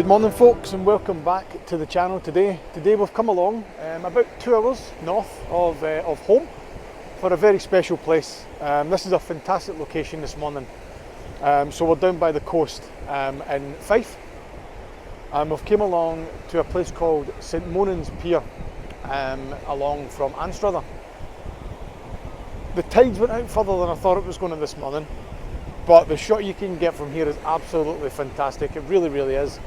Good morning folks, and welcome back to the channel today. Today we've come along about 2 hours north of home for a very special place. This is a fantastic location this morning. So we're down by the coast in Fife, and we've came along to a place called St Monans Pier along from Anstruther. The tides went out further than I thought it was going to this morning, but the shot you can get from here is absolutely fantastic. It really is.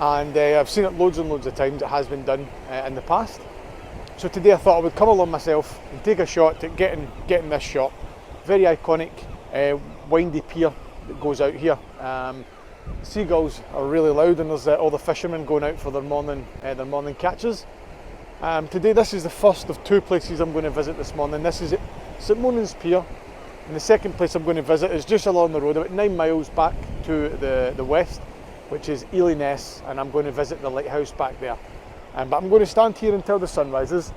And I've seen it loads and loads of times. It has been done in the past. So today I thought I would come along myself and take a shot at getting this shot. Very iconic, windy pier that goes out here. Seagulls are really loud, and there's all the fishermen going out for their morning catches. Today this is the first of 2 places I'm going to visit this morning. This is St Monans Pier, and the second place I'm going to visit is just along the road, about 9 miles back to the west, which is Ely Ness, and I'm going to visit the lighthouse back there. But I'm going to stand here until the sun rises.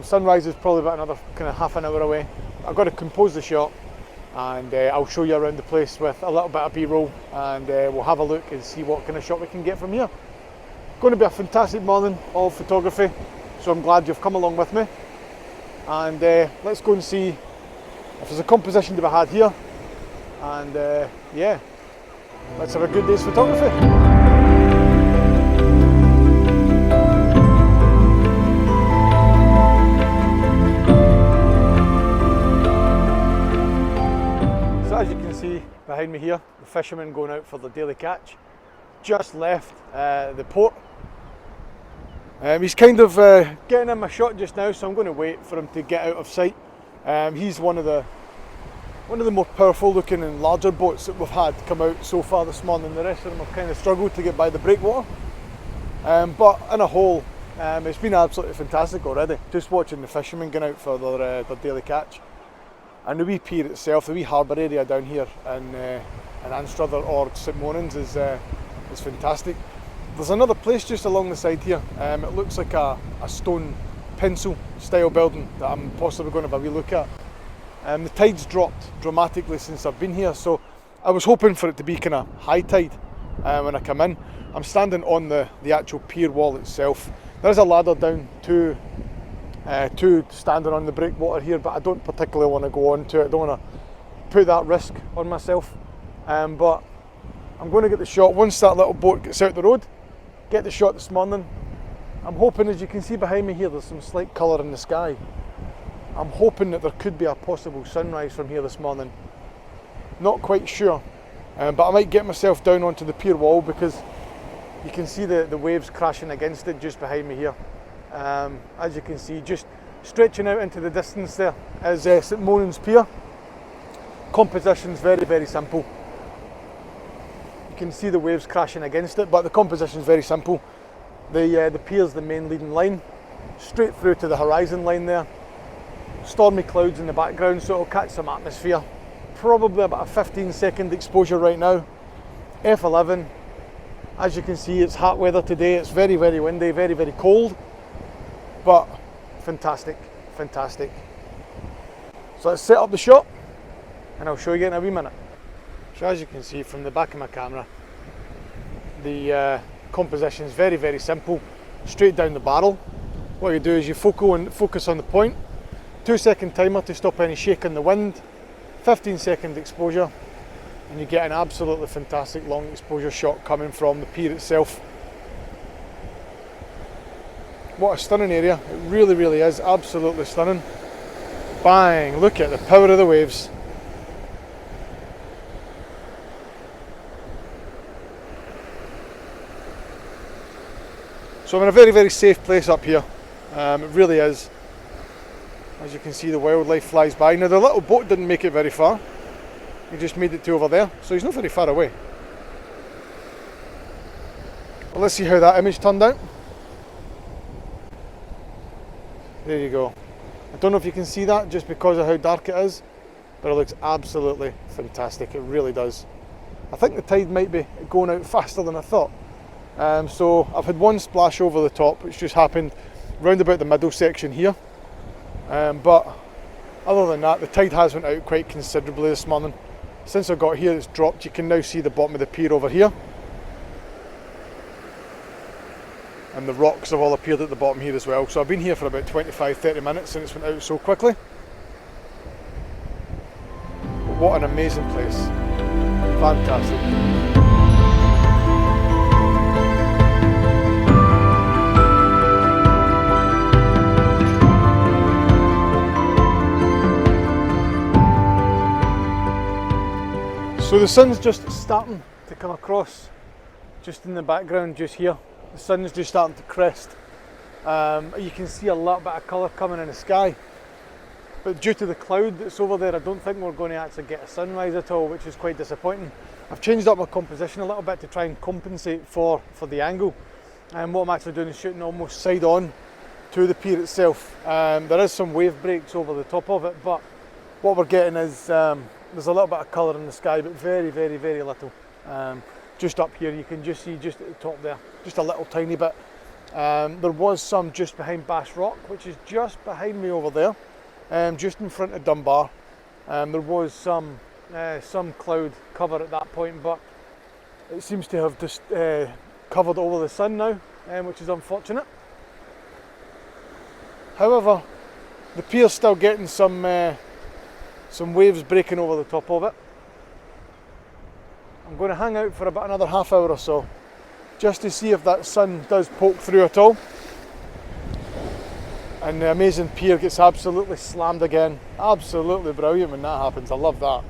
Sunrise is probably about another kind of half an hour away. I've got to compose the shot, and I'll show you around the place with a little bit of B-roll, and we'll have a look and see what kind of shot we can get from here. Going to be a fantastic morning of photography, so I'm glad you've come along with me. And let's go and see if there's a composition to be had here, and yeah, let's have a good day's photography. So as you can see behind me here, the fishermen going out for their daily catch. Just left the port. He's kind of getting in my shot just now, so I'm going to wait for him to get out of sight. He's one of the more powerful looking and larger boats that we've had come out so far this morning. The rest of them have kind of struggled to get by the breakwater, but in a whole, it's been absolutely fantastic already, just watching the fishermen going out for their daily catch. And the wee pier itself, the wee harbour area down here in Anstruther or St Monans is fantastic. There's another place just along the side here. It looks like a stone pencil style building that I'm possibly going to have a wee look at. The tide's dropped dramatically since I've been here, so I was hoping for it to be kind of high tide when I come in. I'm standing on the actual pier wall itself. There's a ladder down to standing on the breakwater here, but I don't particularly want to go on to it. I don't want to put that risk on myself. But I'm going to get the shot once that little boat gets out the road. Get the shot this morning. I'm hoping, as you can see behind me here, there's some slight colour in the sky. I'm hoping that there could be a possible sunrise from here this morning. Not quite sure, but I might get myself down onto the pier wall, because you can see the waves crashing against it just behind me here. As you can see, just stretching out into the distance there is St Monans Pier. Composition's very simple. You can see the waves crashing against it, but the composition's very simple. The pier's the main leading line, straight through to the horizon line there. Stormy clouds in the background, so it'll catch some atmosphere. Probably about a 15-second exposure right now. F11. As you can see, it's hot weather today. It's very windy, very cold, but fantastic. So let's set up the shot, and I'll show you in a wee minute. So as you can see from the back of my camera, the composition is very simple. Straight down the barrel. What you do is you focus on the point. 2-second timer to stop any shake in the wind, 15-second exposure, and you get an absolutely fantastic long exposure shot coming from the pier itself. What a stunning area. It really is absolutely stunning. Bang, look at the power of the waves. So I'm in a very safe place up here. It really is. As you can see, the wildlife flies by. Now the little boat didn't make it very far. He just made it to over there, so he's not very far away. Well, let's see how that image turned out. There you go. I don't know if you can see that just because of how dark it is, but it looks absolutely fantastic. It really does. I think the tide might be going out faster than I thought. So I've had one splash over the top, which just happened round about the middle section here. But other than that, the tide has went out quite considerably this morning. Since I got here, it's dropped. You can now see the bottom of the pier over here. and the rocks have all appeared at the bottom here as well. So I've been here for about 25-30 minutes and it's went out so quickly. What an amazing place. Fantastic. So the sun's just starting to come across, just in the background, just here. The sun's just starting to crest. You can see a little bit of colour coming in the sky. But due to the cloud that's over there, I don't think we're going to actually get a sunrise at all, which is quite disappointing. I've changed up my composition a little bit to try and compensate for the angle. And what I'm actually doing is shooting almost side on to the pier itself. There is some wave breaks over the top of it, but what we're getting is there's a little bit of colour in the sky, but very, very, very little. Just up here, you can just see just at the top there, just a little tiny bit. There was some just behind Bass Rock, which is just behind me over there, just in front of Dunbar. There was some cloud cover at that point, but it seems to have just covered over the sun now, which is unfortunate. However, the pier's still getting some waves breaking over the top of it. I'm going to hang out for about another half hour or so, just to see if that sun does poke through at all. And the amazing pier gets absolutely slammed again. Absolutely brilliant when that happens. I love that.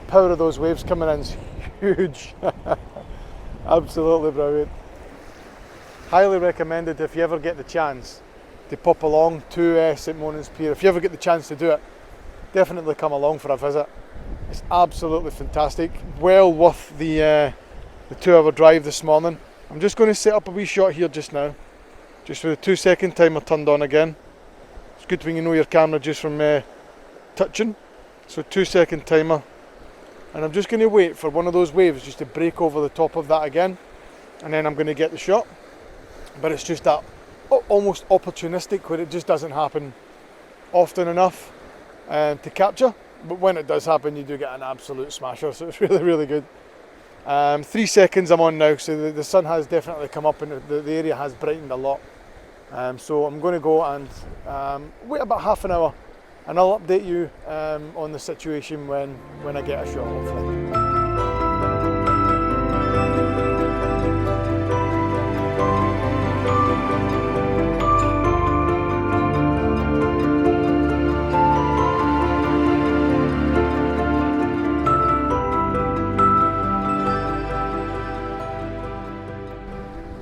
Power of those waves coming in is huge. Absolutely brilliant. Highly recommended if you ever get the chance to pop along to St Monans Pier. If you ever get the chance to do it, definitely come along for a visit. It's absolutely fantastic. Well worth the 2-hour drive this morning. I'm just going to set up a wee shot here just now, just with the 2-second timer turned on again. It's good when you know your camera just from touching. So 2-second timer, and I'm just going to wait for one of those waves just to break over the top of that again, and then I'm going to get the shot. But it's just that almost opportunistic, where it just doesn't happen often enough to capture. But when it does happen, you do get an absolute smasher, so it's really, really good. 3 seconds I'm on now, so the sun has definitely come up and the area has brightened a lot. So I'm going to go and wait about half an hour, and I'll update you on the situation when I get a shot, hopefully.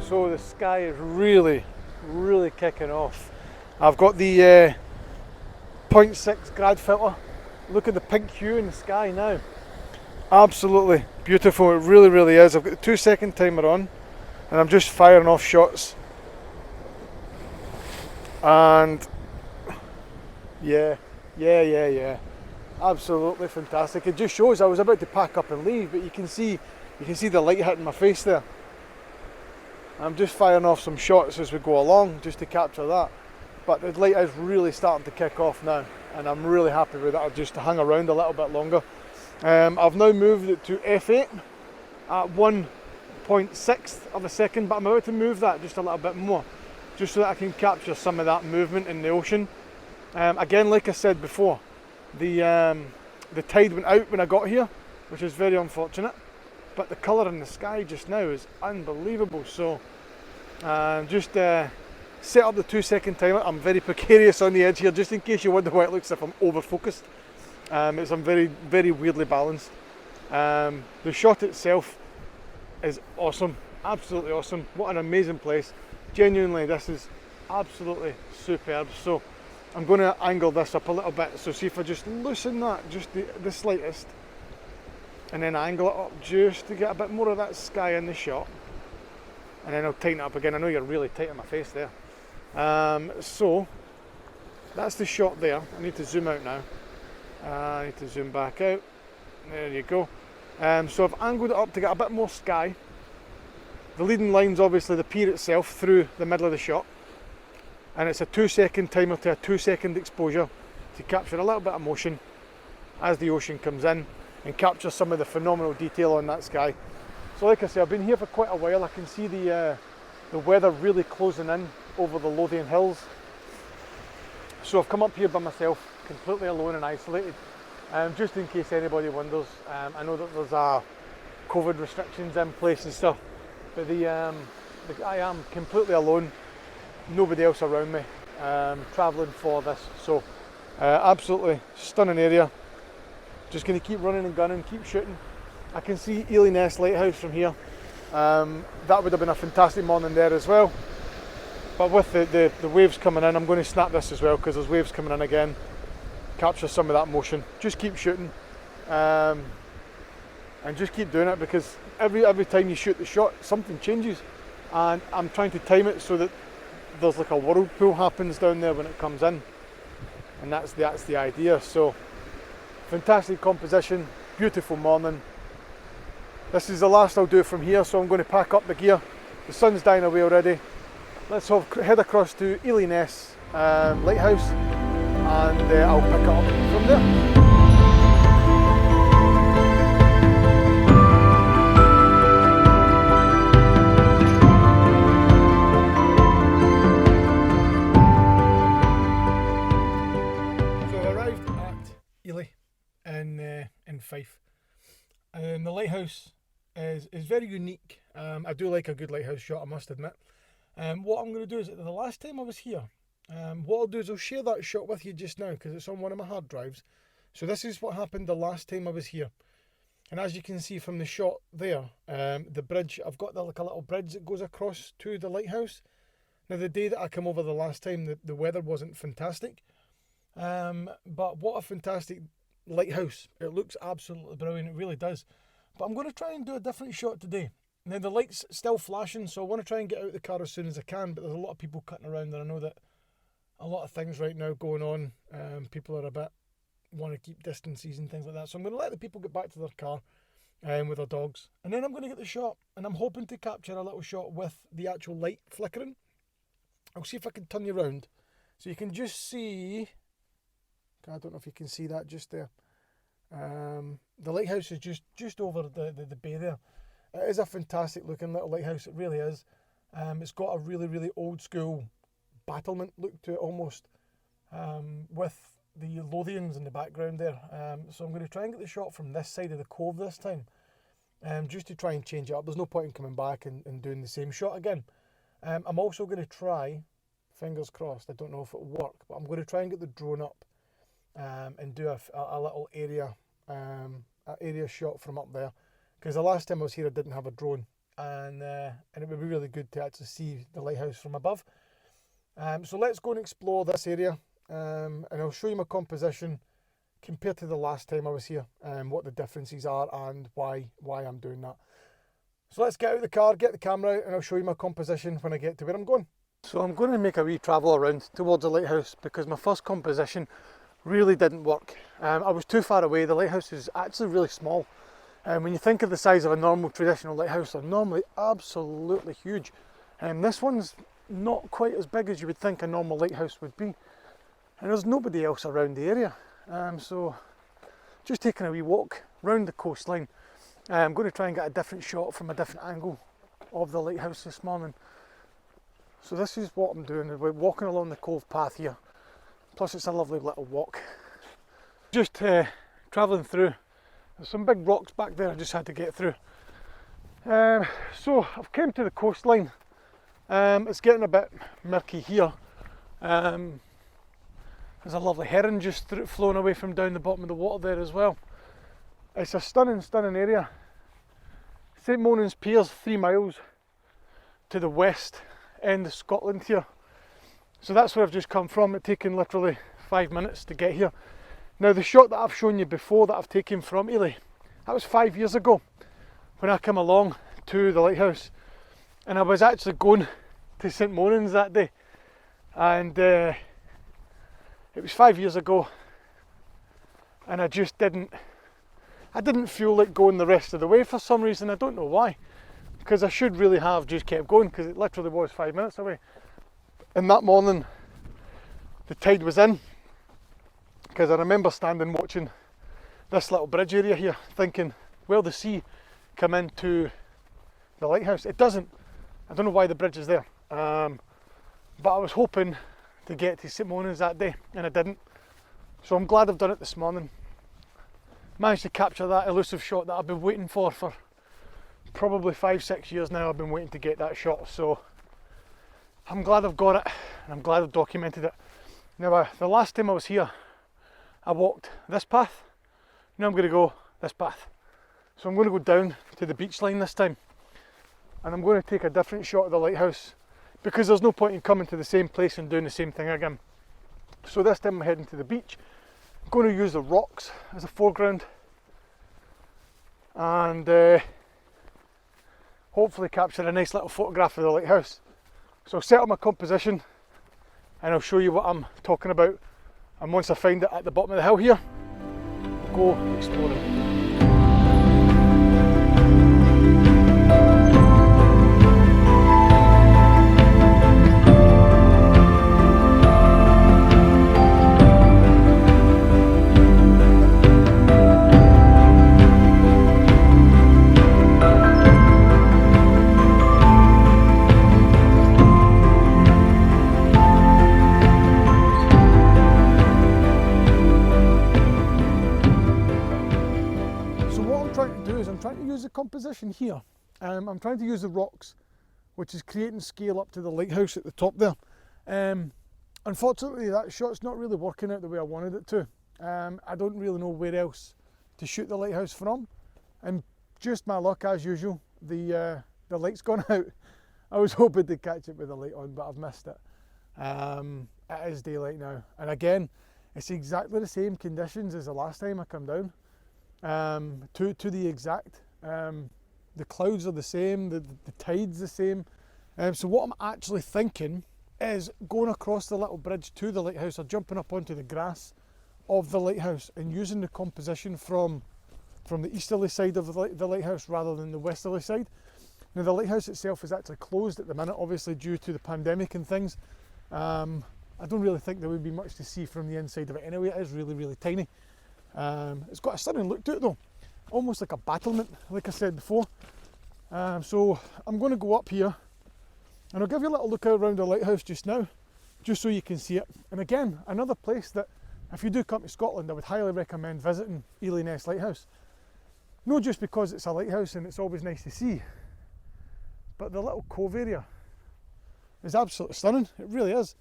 So the sky is really, really kicking off. I've got the 0.6 grad filter. Look at the pink hue in the sky now. Absolutely beautiful, it really, really is. I've got the 2-second timer on, and I'm just firing off shots. And yeah. Absolutely fantastic. It just shows I was about to pack up and leave, but you can see the light hitting my face there. I'm just firing off some shots as we go along just to capture that. But the light is really starting to kick off now, and I'm really happy with it. I'll just hang around a little bit longer. I've now moved it to f8 at 1.6 of a second, but I'm about to move that just a little bit more, just so that I can capture some of that movement in the ocean. Again, like I said before, the tide went out when I got here, which is very unfortunate. But the colour in the sky just now is unbelievable. So just set up the 2-second timer. I'm very precarious on the edge here, just in case you wonder why it looks as if I'm over focused. I'm very, very weirdly balanced. The shot itself is awesome, absolutely awesome. What an amazing place. Genuinely, this is absolutely superb. So I'm going to angle this up a little bit. So see if I just loosen that just the slightest, and then angle it up just to get a bit more of that sky in the shot, and then I'll tighten it up again. I know you're really tight on my face there. So that's the shot there. I need to zoom out now. I need to zoom back out. There you go. So I've angled it up to get a bit more sky. The leading line's obviously the pier itself through the middle of the shot, and it's a 2-second timer to a 2-second exposure to capture a little bit of motion as the ocean comes in, and capture some of the phenomenal detail on that sky. So like I say, I've been here for quite a while. I can see the the weather really closing in over the Lothian Hills. So I've come up here by myself, completely alone and isolated. Just in case anybody wonders, I know that there's COVID restrictions in place and stuff, but I am completely alone, nobody else around me, travelling for this. So absolutely stunning area. Just going to keep running and gunning, keep shooting. I can see Ely Ness Lighthouse from here. That would have been a fantastic morning there as well. But with the waves coming in, I'm going to snap this as well because there's waves coming in again. Capture some of that motion. Just keep shooting, and just keep doing it, because every time you shoot the shot, something changes. And I'm trying to time it so that there's like a whirlpool happens down there when it comes in, and that's the idea. So fantastic composition, beautiful morning. This is the last I'll do from here, so I'm going to pack up the gear. The sun's dying away already. Let's head across to Ely Ness Lighthouse, and I'll pick it up from there. In Fife, and the lighthouse is very unique. I do like a good lighthouse shot, I must admit. What I'm going to do is, the last time I was here, what I'll do is I'll share that shot with you just now because it's on one of my hard drives. So this is what happened the last time I was here, and as you can see from the shot there, the bridge, I've got like a little bridge that goes across to the lighthouse. Now the day that I came over the last time, the weather wasn't fantastic, but what a fantastic lighthouse. It looks absolutely brilliant, it really does. But I'm going to try and do a different shot today. Now the light's still flashing, so I want to try and get out of the car as soon as I can, but there's a lot of people cutting around, and I know that a lot of things right now going on. People are a bit, want to keep distances and things like that, so I'm going to let the people get back to their car with their dogs, and then I'm going to get the shot, and I'm hoping to capture a little shot with the actual light flickering. I'll see if I can turn you around so you can just see. I don't know if you can see that just there. The lighthouse is just over the bay there. It is a fantastic looking little lighthouse, it really is. It's got a really old school battlement look to it almost, with the Lothians in the background there. So I'm going to try and get the shot from this side of the cove this time, just to try and change it up. There's no point in coming back and doing the same shot again. I'm also going to try, fingers crossed, I don't know if it'll work, but I'm going to try and get the drone up and do a little area shot from up there, because the last time I was here I didn't have a drone, and it would be really good to actually see the lighthouse from above. So let's go and explore this area, and I'll show you my composition compared to the last time I was here, and what the differences are and why I'm doing that. So let's get out of the car, get the camera out, and I'll show you my composition when I get to where I'm going. So I'm going to make a wee travel around towards the lighthouse, because my first composition really didn't work. I was too far away. The lighthouse is actually really small. When you think of the size of a normal traditional lighthouse, they're normally absolutely huge. This one's not quite as big as you would think a normal lighthouse would be. And there's nobody else around the area. So just taking a wee walk round the coastline. I'm going to try and get a different shot from a different angle of the lighthouse this morning. So this is what I'm doing. We're walking along the cove path here. Plus it's a lovely little walk. Just travelling through. There's some big rocks back there I just had to get through. So I've come to the coastline. It's getting a bit murky here. There's a lovely heron just flown away from down the bottom of the water there as well. It's a stunning area. St Monans Pier, 3 miles to the west end of Scotland here. So that's where I've just come from. It's taken literally 5 minutes to get here. Now the shot that I've shown you before that I've taken from Ely, that was 5 years ago when I came along to the lighthouse, and I was actually going to St Monans that day, and it was 5 years ago, and I didn't feel like going the rest of the way for some reason. I don't know why, because I should really have just kept going, because it literally was 5 minutes away. And that morning the tide was in, because I remember standing watching this little bridge area here thinking, will the sea come into the lighthouse? It doesn't. I don't know why the bridge is there, but I was hoping to get to St Monans that day and I didn't, so I'm glad I've done it this morning. Managed to capture that elusive shot that I've been waiting for probably 5-6 years now. I've been waiting to get that shot, so I'm glad I've got it and I'm glad I've documented it. Now the last time I was here I walked this path, now I'm going to go this path. So I'm going to go down to the beach line this time and I'm going to take a different shot of the lighthouse because there's no point in coming to the same place and doing the same thing again. So this time I'm heading to the beach. I'm going to use the rocks as a foreground and hopefully capture a nice little photograph of the lighthouse. So I'll set up my composition and I'll show you what I'm talking about, and once I find it at the bottom of the hill here, go exploring. Composition here, I'm trying to use the rocks, which is creating scale up to the lighthouse at the top there. Unfortunately that shot's not really working out the way I wanted it to. I don't really know where else to shoot the lighthouse from, and just my luck as usual, the light's gone out. I was hoping to catch it with the light on, but I've missed it. It is daylight now, and again it's exactly the same conditions as the last time I come down, to the exact. The clouds are the same, the tide's the same. So what I'm actually thinking is going across the little bridge to the lighthouse, or jumping up onto the grass of the lighthouse and using the composition from the easterly side of the lighthouse rather than the westerly side. Now the lighthouse itself is actually closed at the minute, obviously due to the pandemic and things. I don't really think there would be much to see from the inside of it anyway. It is really, really tiny. It's got a stunning look to it though. Almost like a battlement, like I said before. So I'm going to go up here and I'll give you a little look around the lighthouse just now, just so you can see it. And again, another place that if you do come to Scotland, I would highly recommend visiting Ely Ness Lighthouse. Not just because it's a lighthouse and it's always nice to see, but the little cove area is absolutely stunning. It really is.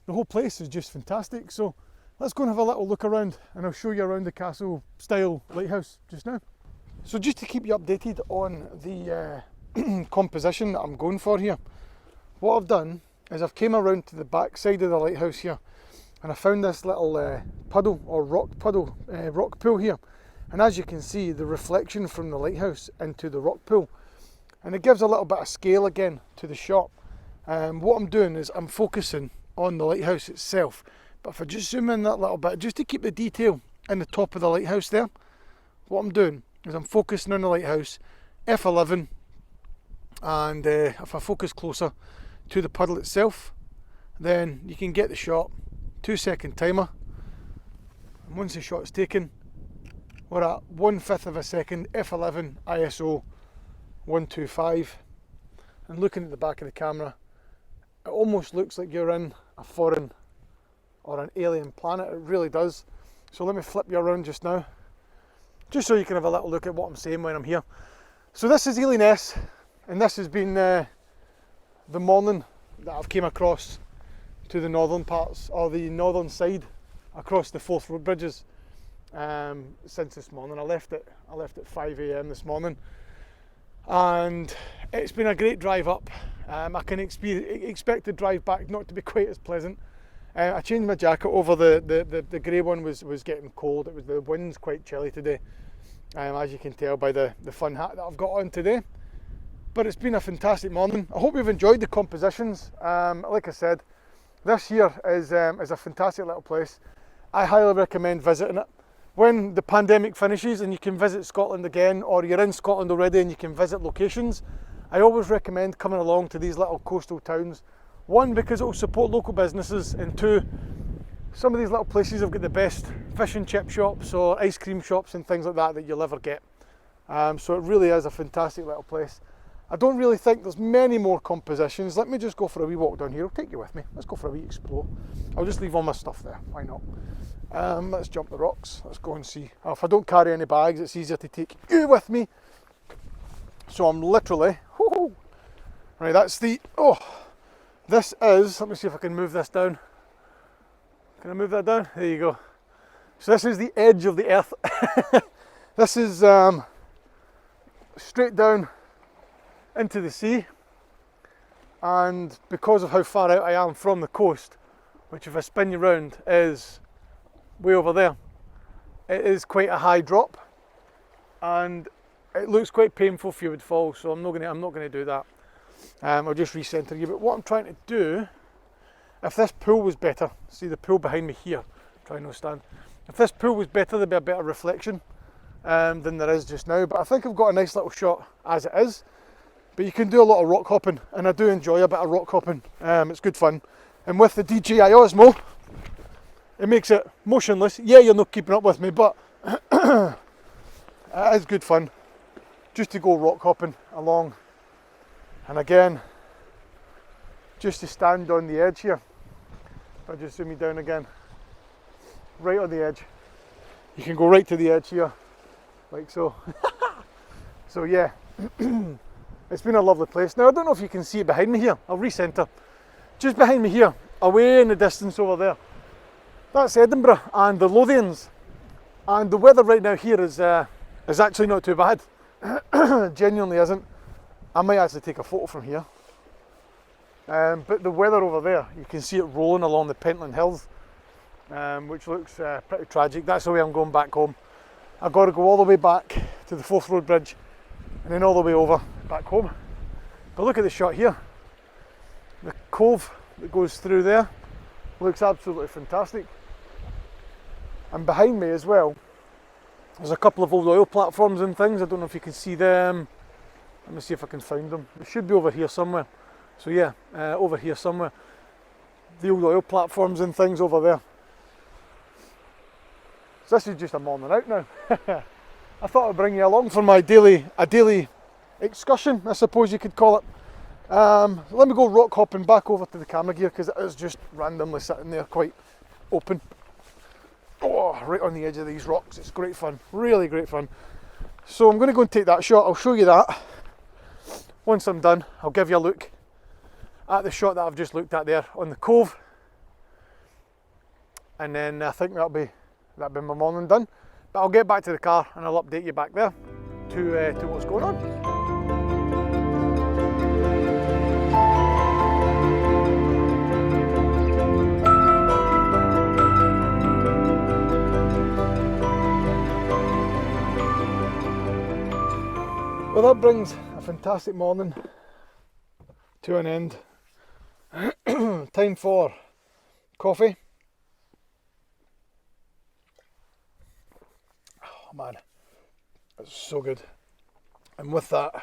The whole place is just fantastic. So let's go and have a little look around and I'll show you around the castle style lighthouse just now. So just to keep you updated on the composition that I'm going for here, what I've done is I've came around to the back side of the lighthouse here and I found this little puddle or rock pool here, and as you can see the reflection from the lighthouse into the rock pool, and it gives a little bit of scale again to the shot. What I'm doing is I'm focusing on the lighthouse itself. But if I just zoom in that little bit, just to keep the detail in the top of the lighthouse there, what I'm doing is I'm focusing on the lighthouse, F11, and if I focus closer to the puddle itself, then you can get the shot. 2-second timer, and once the shot's taken, we're at 1/5 of a second, F11, ISO 125, and looking at the back of the camera, it almost looks like you're in a foreign or an alien planet. It really does. So let me flip you around just now, just so you can have a little look at what I'm saying when I'm here. So this is Ely Ness, and this has been the morning that I've came across to the northern parts, or the northern side across the Forth Road bridges since this morning. I left at 5 AM this morning, and it's been a great drive up. I can expect the drive back not to be quite as pleasant. I changed my jacket over. The grey one was getting cold. The wind's quite chilly today, as you can tell by the fun hat that I've got on today. But it's been a fantastic morning. I hope you've enjoyed the compositions. Like I said, this here is a fantastic little place. I highly recommend visiting it. When the pandemic finishes and you can visit Scotland again, or you're in Scotland already and you can visit locations, I always recommend coming along to these little coastal towns. One, because it will support local businesses, and two, some of these little places have got the best fish and chip shops or ice cream shops and things like that you'll ever get. So it really is a fantastic little place. I don't really think there's many more compositions. Let me just go for a wee walk down here. I'll take you with me. Let's go for a wee explore. I'll just leave all my stuff there. Why not? Let's jump the rocks. Let's go and see. Oh, if I don't carry any bags, it's easier to take you with me. So I'm literally, whoo, right, that's the, oh, this is, let me see if I can move this down. Can I move that down? There you go. So this is the edge of the earth. This is straight down into the sea. And because of how far out I am from the coast, which if I spin you round is way over there, it is quite a high drop. And it looks quite painful if you would fall, so I'm not going to do that. I'll just recenter you. But what I'm trying to do, if this pool was better, see the pool behind me here, try no stand. If this pool was better, there'd be a better reflection than there is just now. But I think I've got a nice little shot as it is. But you can do a lot of rock hopping, and I do enjoy a bit of rock hopping. It's good fun. And with the DJI OSMO, it makes it motionless. Yeah, you're not keeping up with me, but it is good fun. Just to go rock hopping along, and again, just to stand on the edge here. If I just zoom me down again, right on the edge, you can go right to the edge here, like so. So yeah, it's been a lovely place. Now I don't know if you can see it behind me here. I'll recenter. Just behind me here, away in the distance over there, that's Edinburgh and the Lothians, and the weather right now here is actually not too bad. Genuinely isn't. I might actually take a photo from here. But the weather over there, you can see it rolling along the Pentland Hills, which looks pretty tragic. That's the way I'm going back home. I've got to go all the way back to the Forth Road Bridge and then all the way over back home. But look at the shot here. The cove that goes through there looks absolutely fantastic. And behind me as well, there's a couple of old oil platforms and things. I don't know if you can see them. Let me see if I can find them. They should be over here somewhere. So yeah, over here somewhere. The old oil platforms and things over there. So this is just a morning out now. I thought I'd bring you along for my daily excursion, I suppose you could call it. Let me go rock hopping back over to the camera gear because it is just randomly sitting there quite open. Oh, right on the edge of these rocks. It's great fun, really great fun. So I'm going to go and take that shot. I'll show you that. Once I'm done, I'll give you a look at the shot that I've just looked at there on the cove. And then I think that'll be my morning done. But I'll get back to the car and I'll update you back there to what's going on. Well, that brings a fantastic morning to an end. Time for coffee. Oh man, it's so good. And with that,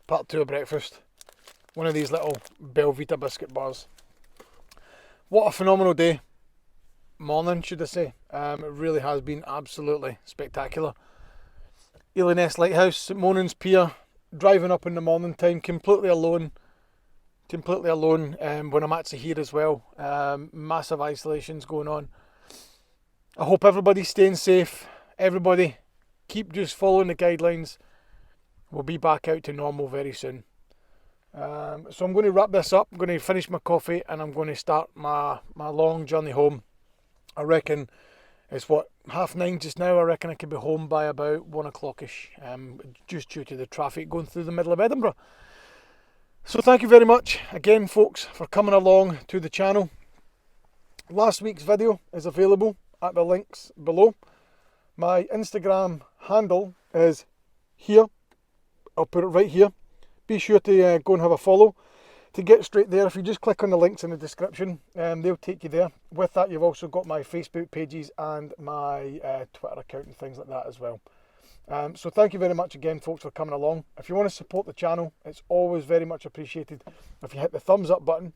part 2 of breakfast, one of these little Belvita biscuit bars. What a phenomenal day. Morning, should I say. It really has been absolutely spectacular. Ely Ness Lighthouse, St Monans Pier, driving up in the morning time, completely alone when I'm actually here as well. Massive isolations going on. I hope everybody's staying safe. Everybody keep just following the guidelines. We'll be back out to normal very soon. So I'm going to wrap this up. I'm going to finish my coffee and I'm going to start my long journey home. I reckon it's 9:30 just now. I reckon I could be home by about 1 o'clock-ish, just due to the traffic going through the middle of Edinburgh. So thank you very much again, folks, for coming along to the channel. Last week's video is available at the links below. My Instagram handle is here. I'll put it right here. Be sure to go and have a follow. To get straight there, if you just click on the links in the description, they'll take you there. With that, you've also got my Facebook pages and my Twitter account and things like that as well. So thank you very much again, folks, for coming along. If you want to support the channel, it's always very much appreciated if you hit the thumbs up button,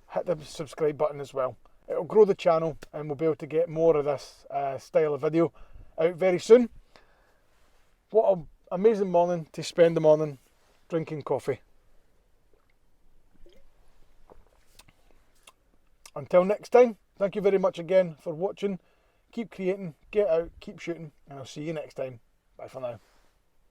hit the subscribe button as well. It'll grow the channel and we'll be able to get more of this style of video out very soon. What an amazing morning to spend the morning drinking coffee. Until next time, thank you very much again for watching. Keep creating, get out, keep shooting, and I'll see you next time. Bye for now.